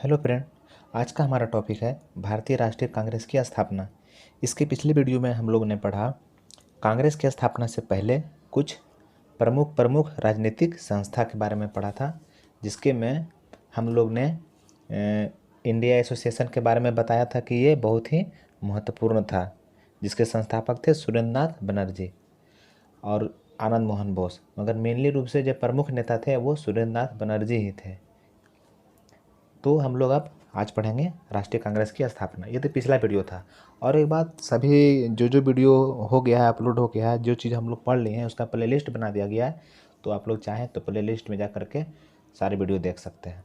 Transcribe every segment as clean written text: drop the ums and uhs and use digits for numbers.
Hello friend. आज का हमारा टॉपिक है भारतीय राष्ट्रीय कांग्रेस की स्थापना। इसके पिछले वीडियो में हम लोग ने पढ़ा कांग्रेस की स्थापना से पहले कुछ प्रमुख राजनीतिक संस्था के बारे में पढ़ा था, जिसके में हम लोग ने इंडिया एसोसिएशन के बारे में बताया था कि ये बहुत ही महत्वपूर्ण था, जिसके संस्थापक थे सुरेंद्रनाथ बनर्जी और आनंद मोहन बोस, मगर मेनली रूप से जो प्रमुख नेता थे वो सुरेंद्रनाथ बनर्जी ही थे। तो हम लोग अब आज पढ़ेंगे राष्ट्रीय कांग्रेस की स्थापना। ये तो पिछला वीडियो था। और एक बात, सभी जो वीडियो हो गया है, अपलोड हो गया है, जो चीज़ हम लोग पढ़ लिए हैं उसका प्लेलिस्ट बना दिया गया है, तो आप लोग चाहें तो प्लेलिस्ट में जा करके सारे वीडियो देख सकते हैं।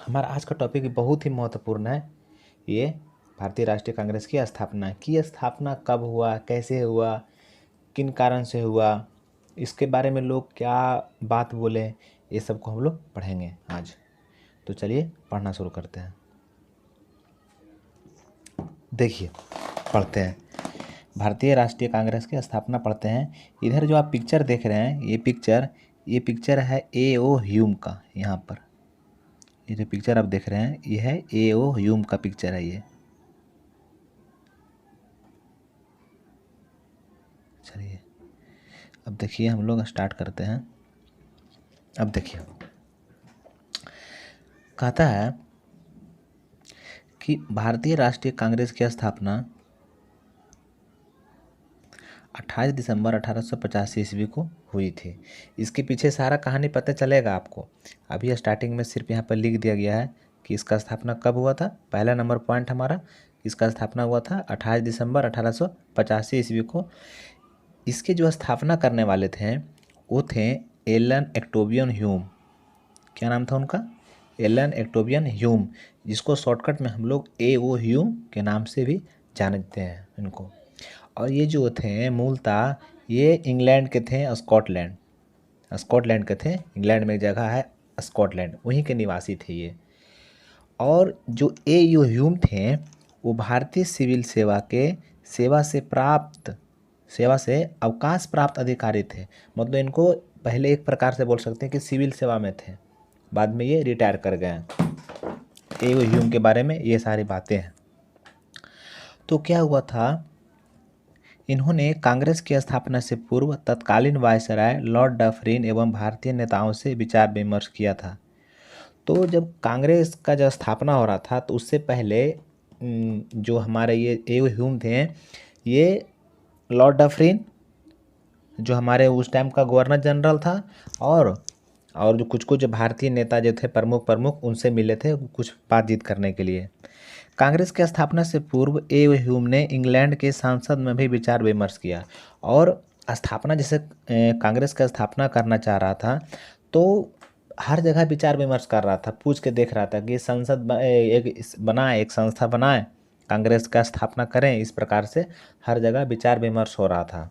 हमारा आज का टॉपिक बहुत ही महत्वपूर्ण है। ये भारतीय राष्ट्रीय कांग्रेस की स्थापना कब हुआ, कैसे हुआ, किन कारण से हुआ, इसके बारे में लोग क्या बात बोले, ये सब को हम लोग पढ़ेंगे आज। तो चलिए पढ़ना शुरू करते हैं। देखिए, पढ़ते हैं भारतीय राष्ट्रीय कांग्रेस की स्थापना पढ़ते हैं। इधर जो आप पिक्चर देख रहे हैं, ये पिक्चर है A.O. ह्यूम का। यहाँ पर ये जो पिक्चर आप देख रहे हैं ये है A.O. ह्यूम का पिक्चर है ये। चलिए अब देखिए, हम लोग स्टार्ट करते हैं। अब देखिए, कहता है कि भारतीय राष्ट्रीय कांग्रेस की स्थापना 28 दिसंबर 1885 ईस्वी को हुई थी। इसके पीछे सारा कहानी पता चलेगा आपको। अभी स्टार्टिंग में सिर्फ यहाँ पर लिख दिया गया है कि इसका स्थापना कब हुआ था। पहला नंबर पॉइंट हमारा, इसका स्थापना हुआ था 28 दिसंबर 1885 ईस्वी को। इसके जो स्थापना करने वाले थे वो थे एलन एक्टोबियन ह्यूम। क्या नाम था उनका? एलन एक्टोबियन ह्यूम, जिसको शॉर्टकट में हम लोग A.O. ह्यूम के नाम से भी जानते हैं इनको। और ये जो थे मूलतः ये इंग्लैंड के थे, स्कॉटलैंड के थे। इंग्लैंड में एक जगह है स्कॉटलैंड, वहीं के निवासी थे ये। और जो A.O. ह्यूम थे वो भारतीय सिविल सेवा से अवकाश प्राप्त अधिकारी थे। मतलब इनको पहले एक प्रकार से बोल सकते हैं कि सिविल सेवा में थे, बाद में ये रिटायर कर गए। A.O. ह्यूम के बारे में ये सारी बातें हैं। तो क्या हुआ था, इन्होंने कांग्रेस की स्थापना से पूर्व तत्कालीन वायसराय लॉर्ड डफरिन एवं भारतीय नेताओं से विचार विमर्श किया था। तो जब कांग्रेस का जब स्थापना हो रहा था तो उससे पहले जो हमारे ये A.O. ह्यूम थे, ये लॉर्ड डफरिन जो हमारे उस टाइम का गवर्नर जनरल था, और जो कुछ भारतीय नेता जो थे प्रमुख उनसे मिले थे कुछ बातचीत करने के लिए। कांग्रेस की स्थापना से पूर्व A.O. ह्यूम ने इंग्लैंड के संसद में भी विचार विमर्श किया। और स्थापना जैसे कांग्रेस का स्थापना करना चाह रहा था तो हर जगह विचार विमर्श कर रहा था, पूछ के देख रहा था कि एक संस्था बनाए, कांग्रेस का स्थापना करें। इस प्रकार से हर जगह विचार विमर्श हो रहा था।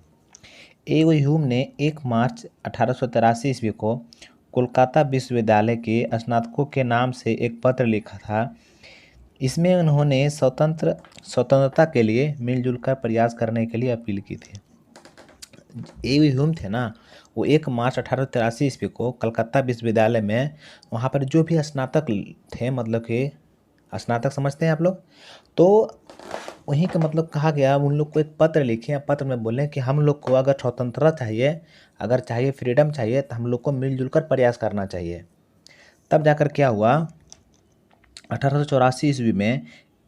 A.O. ह्यूम ने 1 मार्च 1883 ईस्वी को कोलकाता विश्वविद्यालय के स्नातकों के नाम से एक पत्र लिखा था। इसमें उन्होंने स्वतंत्रता के लिए मिलजुल कर प्रयास करने के लिए अपील की थी। A.O. ह्यूम थे ना, वो 1 मार्च 1883 ईस्वी को कलकत्ता विश्वविद्यालय में वहाँ पर जो भी स्नातक थे, मतलब कि स्नातक समझते हैं आप लोग, तो वहीं का मतलब कहा गया उन लोग को एक पत्र लिखे। पत्र में बोले कि हम लोग को अगर स्वतंत्रता चाहिए, अगर चाहिए फ्रीडम चाहिए, तो हम लोग को मिलजुल कर प्रयास करना चाहिए। तब जाकर क्या हुआ, 1884 ईस्वी में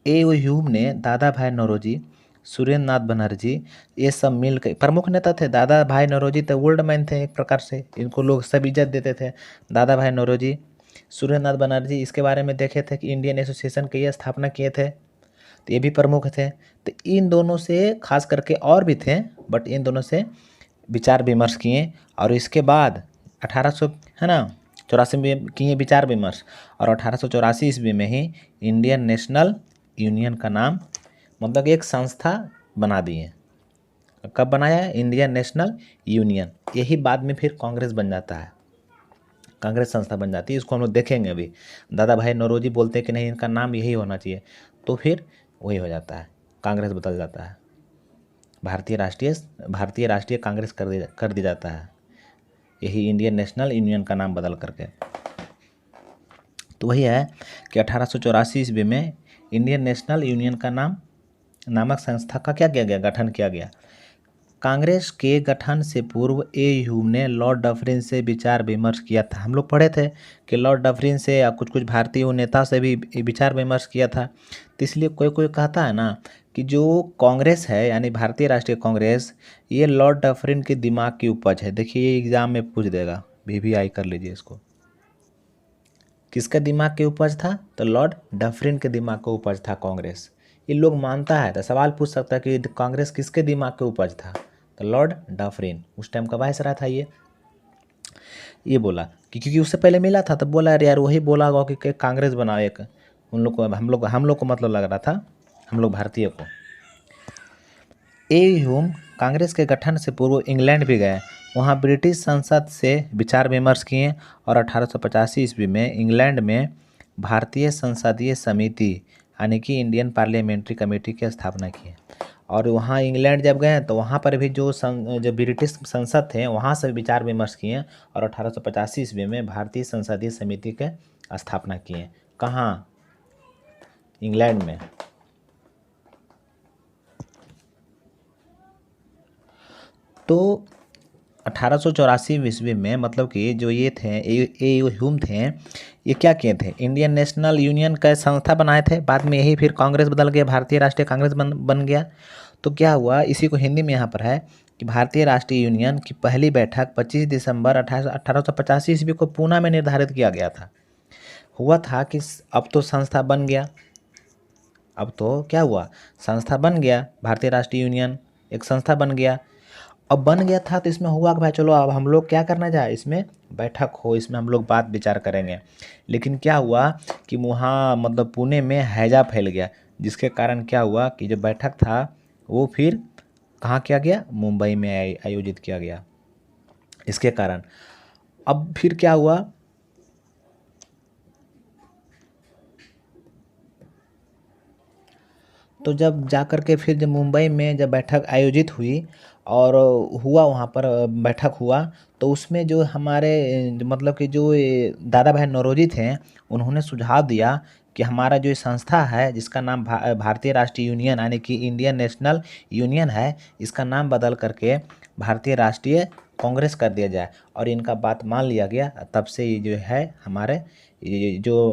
A.O. ह्यूम ने दादा भाई नौरोजी, सुरेंद्र नाथ बनर्जी, ये सब मिल के प्रमुख नेता थे। दादा भाई नौरोजी तो ओल्ड मैन थे एक प्रकार से, इनको लोग सब इज्जत देते थे। दादा भाई नौरोजी, सुरेंद्र नाथ बनर्जी, इसके बारे में देखे थे कि इंडियन एसोसिएशन की ये स्थापना किए थे, तो ये भी प्रमुख थे। तो इन दोनों से खास करके और भी थे, बट इन दोनों से विचार विमर्श किए। और इसके बाद 1800 है ना 84 में किए विचार विमर्श, और 1884 ईस्वी में ही इंडियन नेशनल यूनियन का नाम, मतलब एक संस्था बना दिए। कब बनाया है? Indian national union. यही बाद में फिर कांग्रेस बन जाता है, कांग्रेस संस्था बन जाती है। इसको हम लोग देखेंगे अभी। दादा भाई नौरोजी बोलते हैं कि नहीं, इनका नाम यही होना चाहिए, तो फिर वही हो जाता है, कांग्रेस बदल जाता है, भारतीय राष्ट्रीय कांग्रेस कर दिया जाता है, यही इंडियन नेशनल यूनियन का नाम बदल करके। तो वही है कि 1884 ईस्वी में इंडियन नेशनल यूनियन का नामक संस्था का क्या किया गया, गठन किया गया। कांग्रेस के गठन से पूर्व ए ह्यूम ने लॉर्ड डफरिन से विचार विमर्श किया था। हम लोग पढ़े थे कि लॉर्ड डफरिन से या कुछ कुछ भारतीय नेता से भी विचार विमर्श किया था। तो इसलिए कोई कोई कहता है ना कि जो कांग्रेस है यानी भारतीय राष्ट्रीय कांग्रेस, ये लॉर्ड डफरिन के दिमाग की उपज है। देखिए ये एग्जाम में पूछ देगा, VVI कर लीजिए इसको। किसका दिमाग की उपज था? तो लॉर्ड डफरिन के दिमाग का उपज था कांग्रेस। ये लोग मानता है तो सवाल पूछ सकता है कि कांग्रेस किसके दिमाग के उपज था? तो लॉर्ड डफरिन उस टाइम का वायसराय था। ये बोला कि क्योंकि उससे पहले मिला था तब बोला यार वही बोला होगा कि कांग्रेस बनाओ एक। उन लोग को हम लोग को मतलब लग रहा था, हम लोग भारतीय को। ए ह्यूम कांग्रेस के गठन से पूर्व इंग्लैंड भी गए, वहाँ ब्रिटिश संसद से विचार विमर्श किए और 1885 ईस्वी में इंग्लैंड में भारतीय संसदीय समिति यानी कि इंडियन पार्लियामेंट्री कमेटी की स्थापना की। और वहाँ इंग्लैंड जब गए तो वहाँ पर भी जो ब्रिटिश संसद थे वहाँ से विचार विमर्श किए और 1885 ईस्वी में भारतीय संसदीय समिति के स्थापना किए। कहाँ? इंग्लैंड में। तो 1884 ईस्वी में मतलब कि जो ये थे ए ह्यूम थे, ये क्या किए थे? इंडियन नेशनल यूनियन का संस्था बनाए थे। बाद में यही फिर कांग्रेस बदल गया, भारतीय राष्ट्रीय कांग्रेस बन गया। तो क्या हुआ, इसी को हिंदी में यहाँ पर है कि भारतीय राष्ट्रीय यूनियन की पहली बैठक 25 दिसंबर 1885 ईस्वी को पूना में निर्धारित किया गया था। हुआ था कि अब तो संस्था बन गया, अब तो क्या हुआ, संस्था बन गया, भारतीय राष्ट्रीय यूनियन एक संस्था बन गया। अब बन गया था तो इसमें हुआ कि भाई चलो अब हम लोग क्या करना चाहे, इसमें बैठक हो, इसमें हम लोग बात विचार करेंगे। लेकिन क्या हुआ कि वहाँ मतलब पुणे में हैजा फैल गया, जिसके कारण क्या हुआ कि जो बैठक था वो फिर कहाँ किया गया? मुंबई में आयोजित किया गया। इसके कारण अब फिर क्या हुआ, तो जब जा कर के फिर जब मुंबई में जब बैठक आयोजित हुई और हुआ वहाँ पर बैठक हुआ, तो उसमें जो हमारे मतलब कि जो दादा भाई नौरोजी थे, उन्होंने सुझाव दिया कि हमारा जो संस्था है जिसका नाम भारतीय राष्ट्रीय यूनियन यानी कि इंडियन नेशनल यूनियन है, इसका नाम बदल करके भारतीय राष्ट्रीय कांग्रेस कर दिया जाए। और इनका बात मान लिया गया। तब से ये जो है हमारे ये जो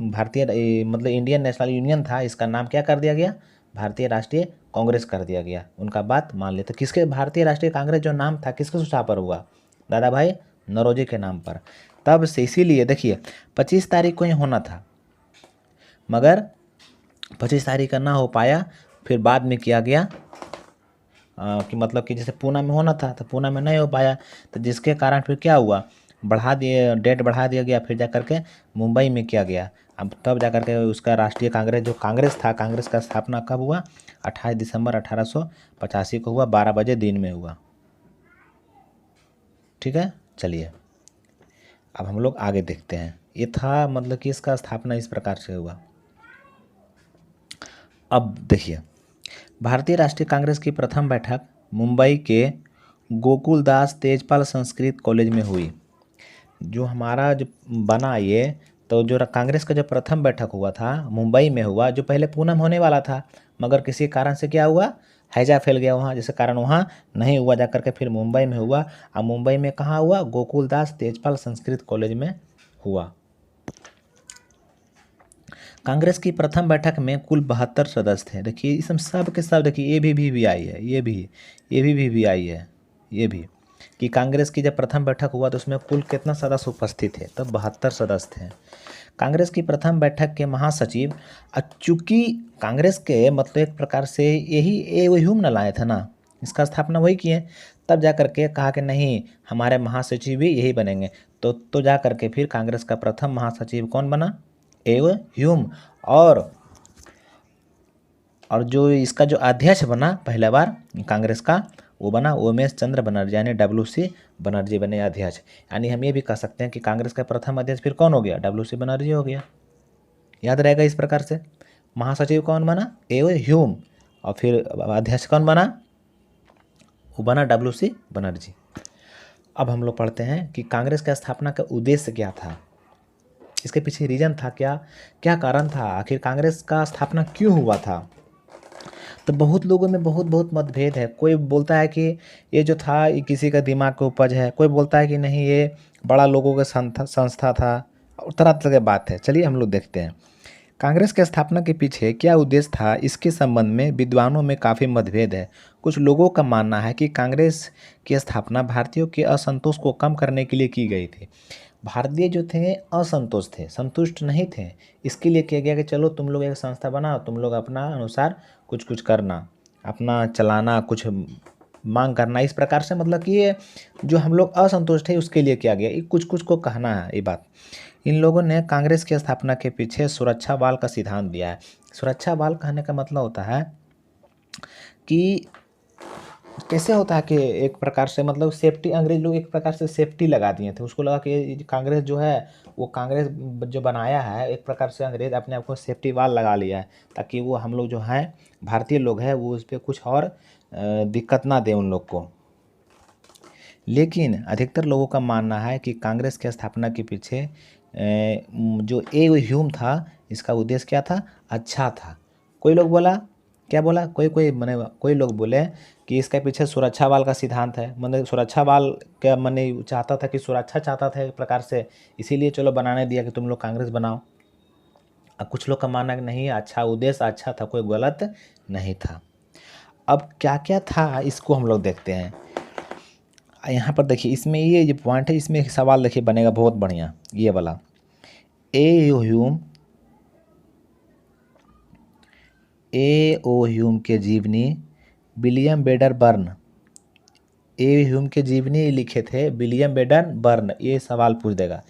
भारतीय मतलब इंडियन नेशनल यूनियन था, इसका नाम क्या कर दिया गया? भारतीय राष्ट्रीय कांग्रेस कर दिया गया। उनका बात मान लेते। किसके भारतीय राष्ट्रीय कांग्रेस जो नाम था किसके सुझाव पर हुआ? दादा भाई नौरोजी के नाम पर। तब से इसीलिए देखिए 25 तारीख को ही होना था, मगर 25 तारीख का ना हो पाया, फिर बाद में किया गया कि मतलब कि जैसे पूना में होना था तो पूना में नहीं हो पाया, तो जिसके कारण फिर क्या हुआ, डेट बढ़ा दिया गया, फिर जा करके मुंबई में किया गया। अब तब जा करके उसका राष्ट्रीय कांग्रेस जो कांग्रेस था, कांग्रेस का स्थापना कब हुआ? 28 दिसंबर 1885 को हुआ, 12 बजे दिन में हुआ। ठीक है, चलिए अब हम लोग आगे देखते हैं। ये था मतलब कि इसका स्थापना इस प्रकार से हुआ। अब देखिए भारतीय राष्ट्रीय कांग्रेस की प्रथम बैठक मुंबई के गोकुलदास तेजपाल संस्कृत कॉलेज में हुई। जो हमारा जो बना ये, तो जो कांग्रेस का जो प्रथम बैठक हुआ था मुंबई में हुआ, जो पहले पूना में होने वाला था, मगर किसी कारण से क्या हुआ, हैजा फैल गया वहाँ, जिसके कारण वहाँ नहीं हुआ, जा करके फिर मुंबई में हुआ। और मुंबई में कहाँ हुआ? गोकुलदास तेजपाल संस्कृत कॉलेज में हुआ। कांग्रेस की प्रथम बैठक में कुल 72 सदस्य थे। देखिए इसमें सब के सब देखिए, ये भी आई है, ये भी आई है, ये भी कि कांग्रेस की जब प्रथम बैठक हुआ तो उसमें कुल कितना सदस्य उपस्थित थे? तब 72 सदस्य थे। कांग्रेस की प्रथम बैठक के महासचिव, चूँकि कांग्रेस के मतलब एक प्रकार से यही ए ह्यूम न लाए थे ना, इसका स्थापना वही किए, तब जा करके कहा कि नहीं हमारे महासचिव भी यही बनेंगे। तो जा करके फिर कांग्रेस का प्रथम महासचिव कौन बना? ए ह्यूम। और जो इसका जो अध्यक्ष बना पहला बार कांग्रेस का, वो बना उमेश चंद्र बनर्जी यानी WC बनर्जी बने अध्यक्ष। यानी हम ये भी कह सकते हैं कि कांग्रेस का प्रथम अध्यक्ष फिर कौन हो गया? WC बनर्जी हो गया। याद रहेगा इस प्रकार से। महासचिव कौन बना? ए ह्यूम। और फिर अध्यक्ष कौन बना? वो बना WC बनर्जी। अब हम लोग पढ़ते हैं कि कांग्रेस का स्थापना का उद्देश्य क्या था। इसके पीछे रीज़न था क्या, क्या कारण था, आखिर कांग्रेस का स्थापना क्यों हुआ था। तो बहुत लोगों में बहुत बहुत मतभेद है। कोई बोलता है कि ये जो था ये किसी का दिमाग का उपज है, कोई बोलता है कि नहीं ये बड़ा लोगों का संस्था था, और तरह तरह की बात है। चलिए हम लोग देखते हैं कांग्रेस की स्थापना के पीछे क्या उद्देश्य था। इसके संबंध में विद्वानों में काफ़ी मतभेद है। कुछ लोगों का मानना है कि कांग्रेस की स्थापना भारतीयों के असंतोष को कम करने के लिए की गई थी। भारतीय जो थे असंतुष्ट थे, संतुष्ट नहीं थे, इसके लिए किया गया कि चलो तुम लोग एक संस्था बनाओ, तुम लोग अपना अनुसार कुछ कुछ करना, अपना चलाना, कुछ मांग करना, इस प्रकार से मतलब कि ये जो हम लोग असंतुष्ट है उसके लिए किया गया। ये कुछ कुछ को कहना है ये बात। इन लोगों ने कांग्रेस की स्थापना के पीछे सुरक्षा बल का सिद्धांत दिया है। सुरक्षा बल कहने का मतलब होता है कि कैसे होता है कि एक प्रकार से मतलब सेफ्टी, अंग्रेज लोग एक प्रकार से सेफ्टी लगा दिए थे। उसको लगा कि कांग्रेस जो है वो कांग्रेस जो बनाया है, एक प्रकार से अंग्रेज अपने आप को सेफ्टी वाल लगा लिया है, ताकि वो हम लोग जो हैं भारतीय लोग हैं वो उस पर कुछ और दिक्कत ना दे उन लोग को। लेकिन अधिकतर लोगों का मानना है कि कांग्रेस की स्थापना के पीछे जो ए ह्यूम था, इसका उद्देश्य क्या था, अच्छा था। कोई लोग बोला, क्या बोला, कोई लोग बोले कि इसके पीछे सुरक्षा बल का सिद्धांत है, मतलब सुरक्षा बल क्या मैंने चाहता था कि सुरक्षा चाहता था एक प्रकार से, इसीलिए चलो बनाने दिया कि तुम लोग कांग्रेस बनाओ। अब कुछ लोग का मानना है कि नहीं, अच्छा उद्देश्य अच्छा था, कोई गलत नहीं था। अब क्या क्या था इसको हम लोग देखते हैं। यहाँ पर देखिए, इसमें ये जो पॉइंट है इसमें एक सवाल देखिए बनेगा बहुत बढ़िया, ये वाला। ए ओ ह्यूम के जीवनी विलियम बेडर बर्न, ए ह्यूम के जीवनी लिखे थे विलियम बेडर बर्न, ये सवाल पूछ देगा।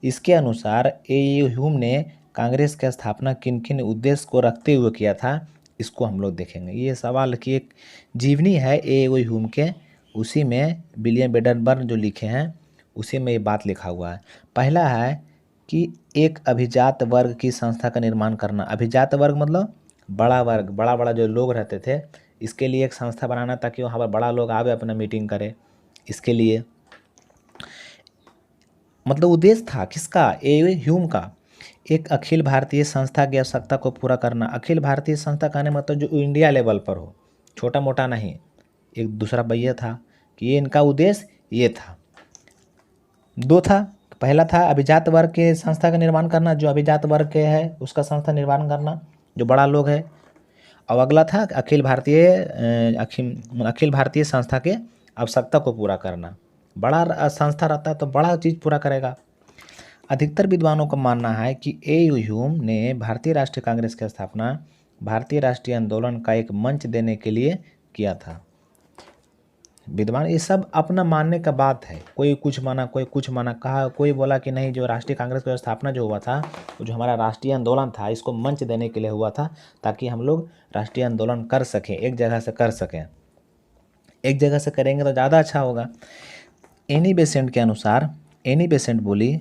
इसके अनुसार ए ह्यूम ने कांग्रेस की स्थापना किन किन उद्देश्य को रखते हुए किया था, इसको हम लोग देखेंगे। ये सवाल की एक जीवनी है ए ह्यूम के, उसी में विलियम बेडर बर्न जो लिखे हैं उसी में ये बात लिखा हुआ है। पहला है कि एक अभिजात वर्ग की संस्था का निर्माण करना। अभिजात वर्ग मतलब बड़ा वर्ग, बड़ा बड़ा जो लोग रहते थे, इसके लिए एक संस्था बनाना ताकि वहाँ पर बड़ा लोग आवे अपना मीटिंग करे, इसके लिए मतलब उद्देश्य था किसका, ए ह्यूम का। एक अखिल भारतीय संस्था की आवश्यकता को पूरा करना। अखिल भारतीय संस्था कहने मतलब जो इंडिया लेवल पर हो, छोटा मोटा नहीं। एक दूसरा भैया था कि ये इनका उद्देश्य ये था। दो था, पहला था अभिजात वर्ग के संस्था का निर्माण करना, जो अभिजात वर्ग के है उसका संस्था निर्माण करना, जो बड़ा लोग है। और अगला था अखिल भारतीय संस्था के आवश्यकता को पूरा करना। बड़ा संस्था रहता है तो बड़ा चीज़ पूरा करेगा। अधिकतर विद्वानों का मानना है कि ए ह्यूम ने भारतीय राष्ट्रीय कांग्रेस की स्थापना भारतीय राष्ट्रीय आंदोलन का एक मंच देने के लिए किया था। विद्वान ये सब अपना मानने का बात है, कोई कुछ माना कोई कुछ माना। कहा कोई बोला कि नहीं, जो राष्ट्रीय कांग्रेस की स्थापना जो हुआ था, वो जो हमारा राष्ट्रीय आंदोलन था, इसको मंच देने के लिए हुआ था, ताकि हम लोग राष्ट्रीय आंदोलन कर सकें, एक जगह से कर सकें। एक जगह से करेंगे तो ज़्यादा अच्छा होगा। एनी बेसेंट के अनुसार, एनी बेसेंट बोली,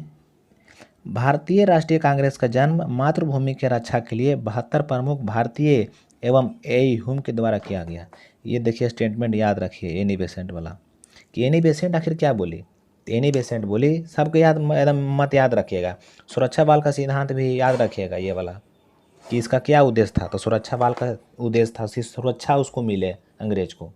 भारतीय राष्ट्रीय कांग्रेस का जन्म मातृभूमि की रक्षा के लिए 72 प्रमुख भारतीय एवं ए ह्यूम के द्वारा किया गया। ये देखिए स्टेटमेंट याद रखिए एनी बेसेंट वाला, कि एनी बेसेंट आखिर क्या बोली। एनी बेसेंट बोली, सबको याद एकदम मत याद रखिएगा। सुरक्षा बल का सिद्धांत भी याद रखिएगा ये वाला, कि इसका क्या उद्देश्य था। तो सुरक्षा बल का उद्देश्य था सुरक्षा उसको मिले अंग्रेज को।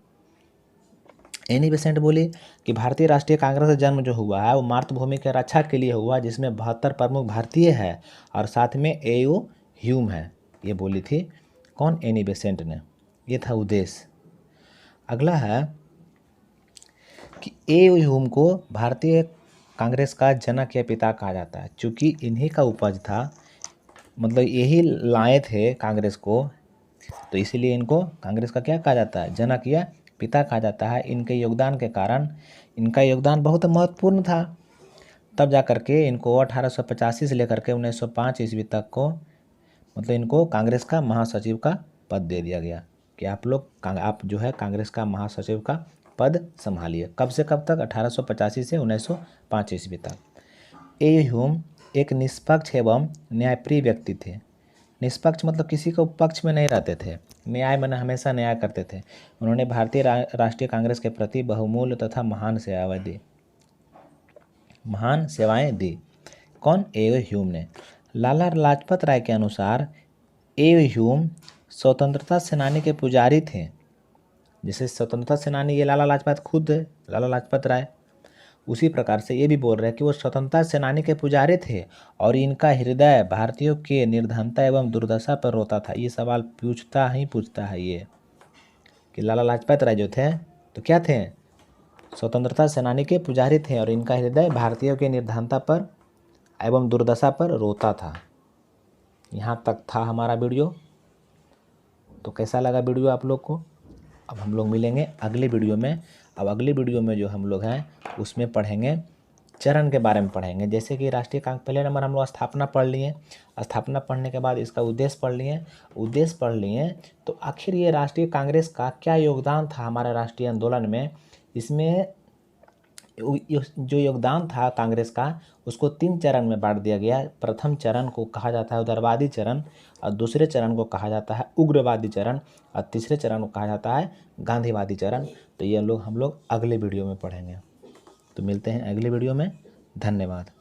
एनी बेसेंट बोली कि भारतीय राष्ट्रीय कांग्रेस का जन्म जो हुआ है वो मातृभूमि की रक्षा के लिए हुआ, जिसमें 72 प्रमुख भारतीय है और साथ में ए ह्यूम है। ये बोली थी कौन, एनी बेसेंट ने। ये था उद्देश्य। अगला है कि ए ह्यूम को भारतीय कांग्रेस का जनक या पिता कहा जाता है, क्योंकि इन्हीं का उपज था, मतलब यही लाए थे कांग्रेस को, तो इसीलिए इनको कांग्रेस का क्या कहा जाता है, जनक या पिता कहा जाता है। इनके योगदान के कारण, इनका योगदान बहुत महत्वपूर्ण था, तब जा कर के इनको 1885 से लेकर के 1905 ईस्वी तक को मतलब इनको कांग्रेस का महासचिव का पद दे दिया गया, कि आप जो है कांग्रेस का महासचिव का पद संभालिए। कब से कब तक, 1885 से 1905 ईस्वी तक। ए ह्यूम एक निष्पक्ष एवं न्यायप्रिय व्यक्ति थे। निष्पक्ष मतलब किसी को पक्ष में नहीं रहते थे, न्याय में हमेशा न्याय करते थे। उन्होंने भारतीय राष्ट्रीय कांग्रेस के प्रति बहुमूल्य तथा महान सेवाएं दी। कौन? ए ह्यूम ने। लाला लाजपत राय के अनुसार ए ह्यूम स्वतंत्रता सेनानी के पुजारी थे। जैसे स्वतंत्रता सेनानी ये लाला लाजपत खुद है, लाला लाजपत राय, उसी प्रकार से ये भी बोल रहे हैं कि वो स्वतंत्रता सेनानी के पुजारी थे और इनका हृदय भारतीयों के निर्धनता एवं दुर्दशा पर रोता था। ये सवाल पूछता है ये कि लाला लाजपत राय जो थे तो क्या थे? स्वतंत्रता सेनानी के पुजारी थे और इनका हृदय भारतीयों के निर्धनता पर एवं दुर्दशा पर रोता था। यहाँ तक था हमारा वीडियो। तो कैसा लगा वीडियो आप लोग को? अब हम लोग मिलेंगे अगले वीडियो में। अब अगले वीडियो में जो हम लोग हैं उसमें पढ़ेंगे चरण के बारे में पढ़ेंगे। जैसे कि राष्ट्रीय कांग्रेस पहले नंबर हम लोग स्थापना पढ़ लिए, स्थापना पढ़ने के बाद इसका उद्देश्य पढ़ लिए तो आखिर ये राष्ट्रीय कांग्रेस का क्या योगदान था हमारे राष्ट्रीय आंदोलन में। इसमें जो योगदान था कांग्रेस का उसको 3 चरण में बांट दिया गया। प्रथम चरण को कहा जाता है उदारवादी चरण, और दूसरे चरण को कहा जाता है उग्रवादी चरण, और तीसरे चरण को कहा जाता है गांधीवादी चरण। तो ये हम लोग अगले वीडियो में पढ़ेंगे। तो मिलते हैं अगले वीडियो में। धन्यवाद।